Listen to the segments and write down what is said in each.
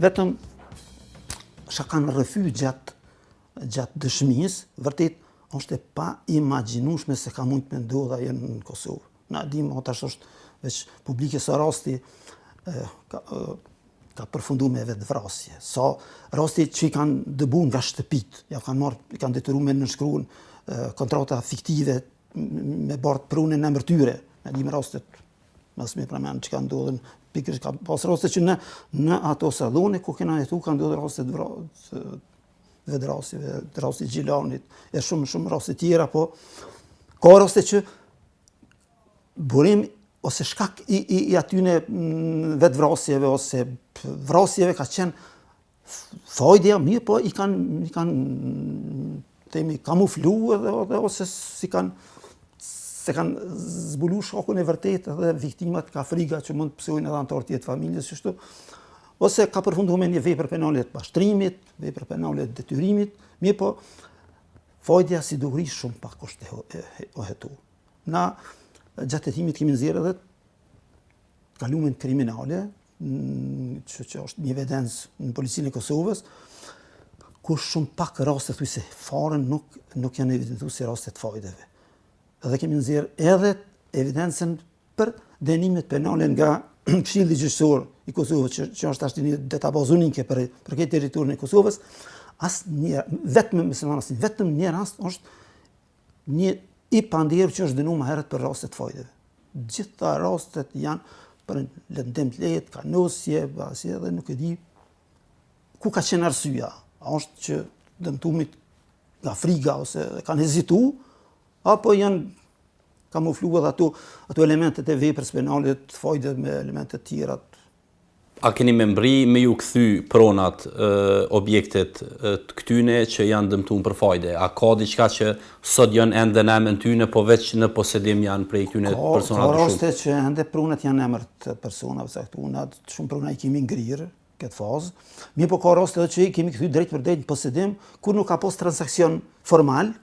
vetëm që kanë rrëfy gjatë dëshmisë, vërtet është e pa imagjinueshme se ka mund të ndodha në Kosovë. Na dim tash është veç publike sa rasti ka përfundu me vetvrasje. Sa rasti që i kanë dëbu nga shtëpit, ja kanë detyruar me nënshkruan kontrata fiktive me bart prunën në emër tyre. Ne dim rastet mos më përmend që kanë ndodhur pikërisht ka pas raste që në ato sallone ku kena jetu kanë ndodhur raste vetrasjeve, rasti Gjilanit, e shumë raste tjera, po ka raste që burim ose shkak i atyne vetvrasjeve ose vrasjeve ka qenë fajdja mirë, po i kanë themi kamuflu ose se kanë zbulu shokun e vërtet edhe viktimat ka friga që mund të psojnë edhe anëtar tjetë familjes kështu, ose ka përfunduar me një vepër penale të pashtrimit, vepër penale të detyrimit, mirë po fajdja si duhuri shumë pak është o hetu. Na gjatë hetimit kemi nxjerrë edhe kalumin kriminale, që është një evidencë në policinë e Kosovës, ku shumë pak raste thuj se fare nuk janë evidentuar si raste të fajdeve. Edhe kemi nxjerrë edhe evidencën për dënimet penale nga Këshilli Gjyqësor i Kosovës, që është ashtu një databazë unike për këtë territorin e Kosovës, vetëm një rast është një i pandirë që është dënuar më herët për raste të fajdeve. Gjitha rastet janë për lëndim të lehtë, kanosje, basi edhe nuk e di ku ka qenë arsyeja. A është që dëmtumit nga friga ose kanë hezitu, apo janë kamufluar ato elementet e veprës penale të fajdeve me elementet tjera. A keni me mbri me ju kthy pronat objektet të këtyne që janë dëmtuar për fajde? A ka diçka që sot janë ende në emër tyne, po veç në posedim janë prej këtyne personave shumë? Ka raste që ende pronat janë emër të personave caktuara, shumë prona i kemi ngrirë këtë fazë. Mirë po ka raste edhe që i kemi kthy drejt për drejt në posedim, kur nuk ka pas transakcion formal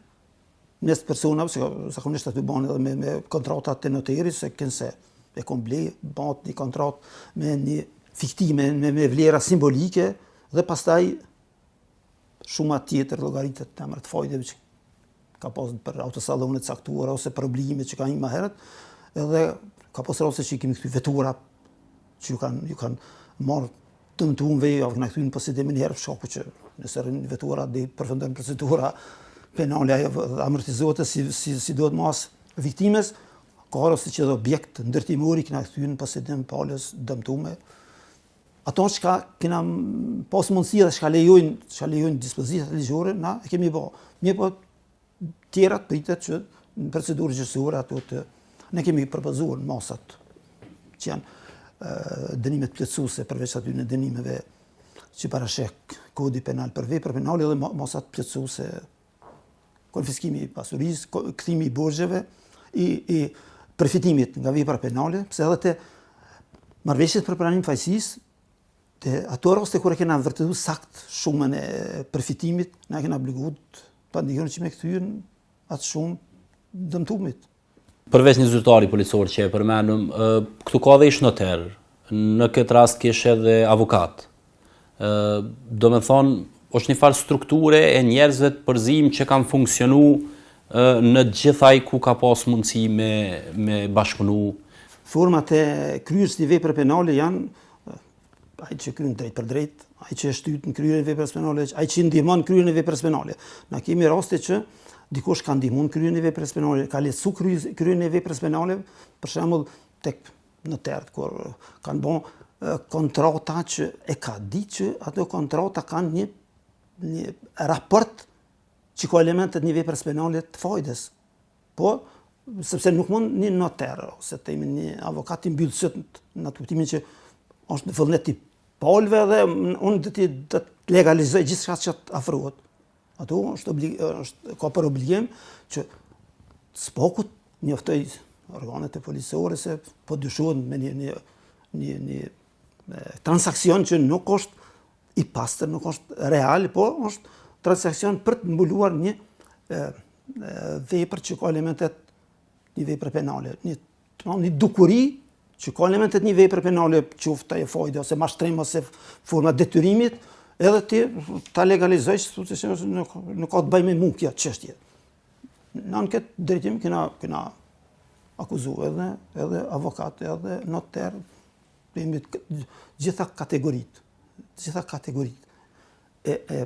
mes personave, se zakonisht aty bën edhe me kontratat të noterit, se kënse e komble, bën një kontrat me një fiktime me vlera simbolike dhe pastaj shumë tjetër llogaritet të emër të fajdeve që ka pas për autosallone të caktuara ose probleme që kanë më herët, edhe ka pas raste që i kemi kthy vetura që ju kanë marrë dëmtuarve apo na kthyn posedimin herë shoku që nëse rrin vetura dhe përfundon procedura penale amortizohet si duhet mas viktimes, ka raste që objekt ndërtimori kena kthyn posedim palës dëmtuar. Ato që kena pas mundësi dhe shka lejojnë dispozitat ligjore, na e kemi bë. Mirë po tjerat pritet që në procedurë gjyqësore ato ne kemi propozuar masat që janë dënimet plotësuese përveç aty në dënimeve që parashek kodi penal për vepra penale dhe masat plotësuese, konfiskimi i pasurisë, kthimi i borxheve, i përfitimit nga vepra penale, pse edhe te marrëveshjet për pranim fajësisë, ato raste kur e kena vërtetuar sakt shumën e përfitimit, na kena obliguar ta ndihmojnë që me kthyen atë shumë dëmtumit. Përveç një zyrtari policor që e përmendëm, këtu ka dhe ish noter, në këtë rast kish edhe avokat. Do me thonë, është një farë strukture e njerëzve të përzim që kanë funksionu në gjithaj ku ka pas mundësi me bashkëpunu. Format e kryerjes së veprave penale janë ai që kryen drejt për drejt, ai që shtyt në kryerjen e veprës penale, ai që ndihmon kryerjen e veprës penale. Na kemi raste që dikush ka ndihmuar kryerjen e veprës penale, ka lehtësuar kryerjen e veprës penale, për shembull tek notar kur kanë bën kontrata që e ka ditë që ato kontrata kanë një raport që ka elementet një veprës penale të fajdes. Po, sepse nuk mund një notar ose themi një avokat i mbyllësit në atë kuptimin që është në vullnet i palëve dhe unë do të legalizoj gjithçka që të afrohet. Ato ka për obligim që s'pokut njoftoj organet e policore se po dyshohet me një transakcion që nuk është i pastër, nuk është real, po është transakcion për të mbuluar një vepër që ka elementet një vepër penale, një dukuri që ka elementet një vepër penale, qoftë ajo fajde ose mashtrim ose forma detyrimit, edhe ti ta legalizojsh, nuk ka të bëjë me mua kjo çështje. Në këtë drejtim kena akuzu edhe avokat, edhe notar, gjitha kategoritë e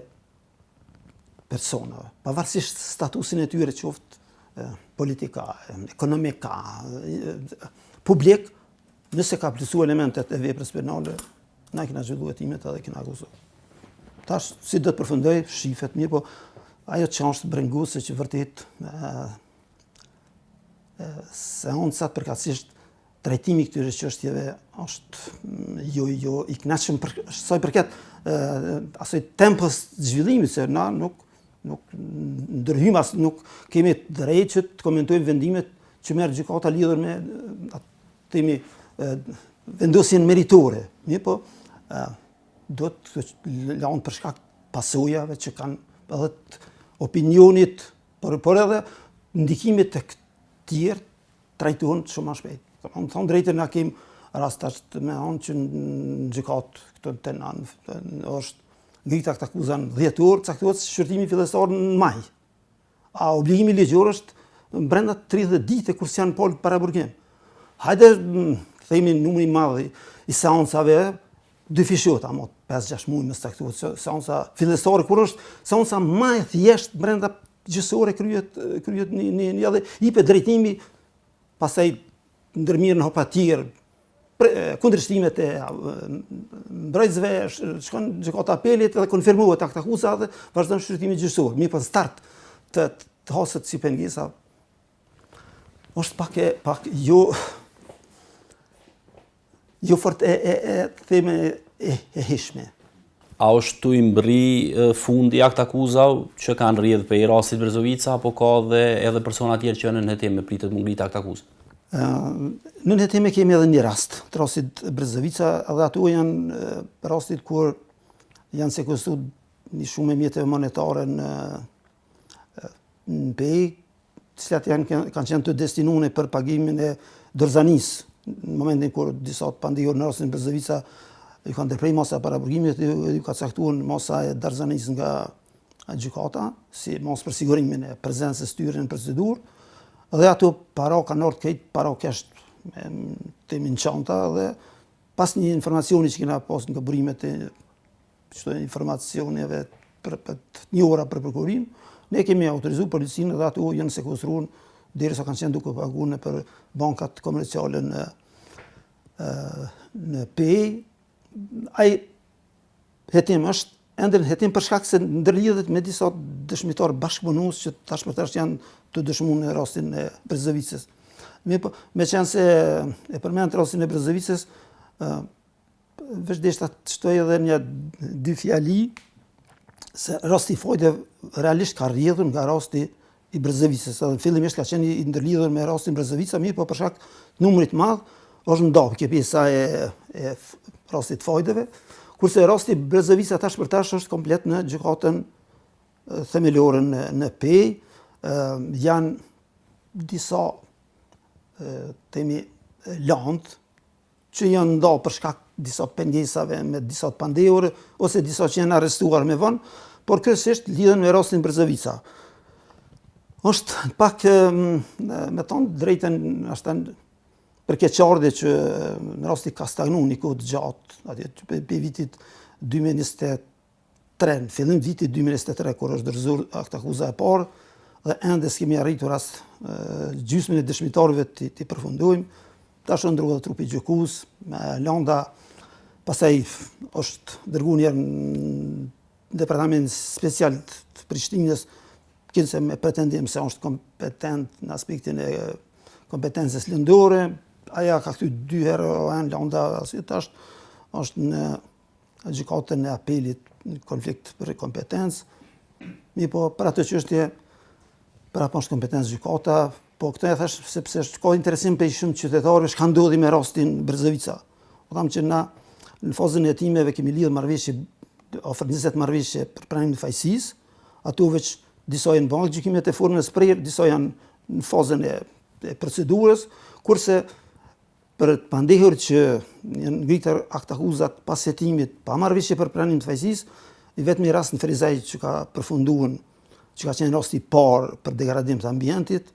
personave, pavarësisht statusin e tyre qoftë politika, ekonomika, publik, nëse ka plotësuar elementet e veprës penale, na kena zhvilluar hetimet edhe kena akuzuar. Tash, si do të përfundoj, shifet mirë, po ajo që është brenguese që vërtet seancat përkatësisht trajtimi këtyre çështjeve është jo i kënaqshëm për sa i përket asaj tempos zhvillimit, se na nuk ndërhyjmë as nuk kemi drejt që të komentojmë vendimet që merr gjykata lidhur me themi vendosjen meritore. Mirë, po do të lanë për shkak pasojave që kanë edhe opinionit, por edhe ndikimit të tjerë trajtohen shumë më shpejt. Më thonë drejtën na kemi rastasht me anë që në gjykatë këto të është ngritë akuzën 10 orë, caktohet shqyrtimi fillestar në maj. A obligimi ligjor është brenda 30 ditë kur janë polë para burgim. Hajde themi numri i madh i seancave dyfishohet, ama 5-6 muaj më caktohet seanca fillestare kur është seanca më e thjeshtë brenda gjysore kryet një edhe jepet drejtimi, pastaj ndërmirën hopa tjerë, kundërshtimet e mbrojtësve, shkon gjykata apelit dhe konfirmohet aktakuza dhe vazhdon shqyrtimi gjyqësor. Mirë, për start të haset si pengesa është pak jo fort theme e hishme. A është tu i mbri fundi aktakuza që kanë rrjedhë për i rastit Brzovica, apo ka dhe edhe persona tjerë që në hetim me pritet më ngritë aktakuza? Në hetim kemi edhe një rast të rastit Brzovica, edhe ato janë rastit kur janë sekuestruar një shumë mjeteve monetare në pej, të cilat kanë qenë të destinuar për pagimin e dorëzanisë. Në momentin kur disa të pandehur në rastin Brzovica ju kanë ndërprej masa para burgimit, ju ka caktuar masa e dorëzanisë nga gjykata, si mos për sigurimin e prezencës tyre në procedurë, dhe ato para kanë ardhur këtë para kesh temi në çanta, dhe pas një informacioni që kena pas nga burimet e çdo informacioneve për një ora për prokurim, ne kemi autorizuar policinë dhe ato janë sekuestruar derisa kanë qenë duke paguar për bankat komerciale në pej. Ai hetim është ende hetim për shkak se ndërlidhet me disa dëshmitar bashkëpunues që tash janë të dëshmuar në rastin e Brzovicës. Me qenë se e përmend rastin e Brzovicës, vazhdesht të shtoj edhe një dy fjali se rasti fajde realisht ka rrjedhur nga rasti i Brzovicës. Fillimisht ka qenë i ndërlidhur me rastin Brzovica, mirë, po për shkak numrit madh është ndapë kjo pjesa e rastit fajdeve, kurse rasti Brzovica tash për tash është komplet në gjykatën themelore në pej. Janë disa temi landë që janë nda për shkak disa pengesave me disa të pandehur ose disa që janë arrestuar me vonë, por kryesisht lidhen me rastin Brzovica. Është pak me thonë drejtën ashtan për keqardhje që në rasti ka stagnu një kohë të gjatë, atje për vitit 2023, në fillim vitit 2023, kur është dorëzuar aktakuza e parë, dhe ende s'kemi arritur as gjysmën e dëshmitarëve të përfundojmë. Tash është ndërruar trupi gjykues me landa, pastaj është dërguar një në departament special të Prishtinës, kinse me pretendim se është kompetent në aspektin e kompetencës lëndore. Aja ka këty 2 herë landa, tash është në gjykatën e apelit në konflikt për kompetencë. Mi po për atë çështje për apo është kompetencë gjykata, po këtë e thash sepse ka interesim për shumë qytetarëve çka ndodhi me rastin Brzovica. Po tham që na në fazën e hetimeve kemi lidhur marrëveshje, ofër 20 marrëveshje për pranimin e fajësisë, ato veç disa janë bën gjykimet e formës prerë, disa janë në fazën e procedurës, kurse për të pandehur që janë ngritur akt akuzat pas hetimit pa marrëveshje për pranim të fajësisë, i vetmi rast në Ferizaj që ka përfunduar, që ka qenë rasti i parë për degradim të ambientit,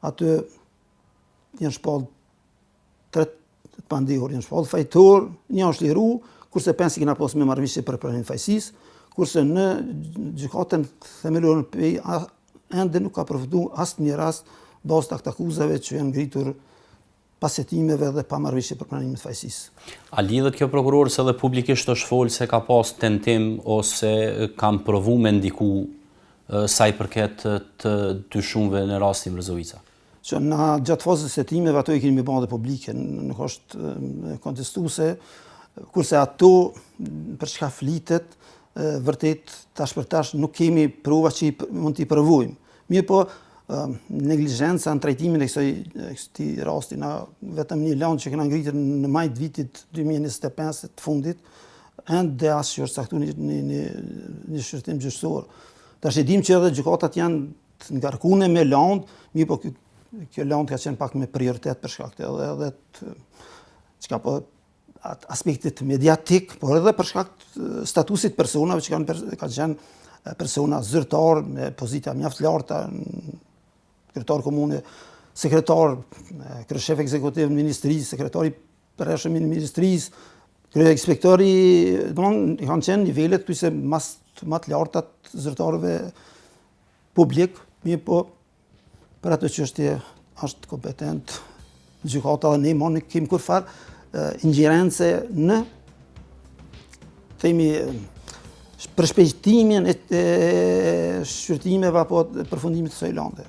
aty janë shpallë 3 të pandehur, janë shpallë fajtor, një është liru, kurse 5 kena pas me marrëveshje për pranim të fajësisë, kurse në gjykatën themelore në ende nuk ka përfunduar asnjë rast bazë të akt akuzave që janë ngritur pas hetimeve dhe pa marrëveshje për pranimin të fajësisë. A lidhet kjo prokuror se dhe publikisht është folë se ka pas tentim ose kanë provu me ndiku sa i përket të dyshumve në rastin Brzovica? Që na gjatë fazës së hetimeve ato i kemi bërë publike, nuk është kontestuese, kurse ato për çka flitet vërtet tash për tash nuk kemi prova që mund t'i provojmë. Mirë po, neglizhenca në trajtimin e këtij rasti, na vetëm një lanë që kena ngritur në maj të vitit 2025 të fundit, ende as që është caktuar një shërtim gjyqësor. Tash e dim që edhe gjykatat janë të ngarkuar me land, mirë po kjo land ka qenë pak me prioritet për shkak të edhe çka po aspektit mediatik, por edhe për shkak të statusit personave që kanë qenë persona zyrtar me pozita mjaft larta, kryetar komune, sekretar, kryeshef ekzekutiv në ministrisë, sekretari përhershëm i ministrisë, kryeinspektori, domthonë kanë qenë nivelet këtu më të larta të zyrtarëve publik, mirë po për atë çështje është kompetent gjykata dhe ne nuk kemi kurrfarë ingjerence në themi për shpejtimin e shqyrtimeve apo përfundimit të kësaj lande.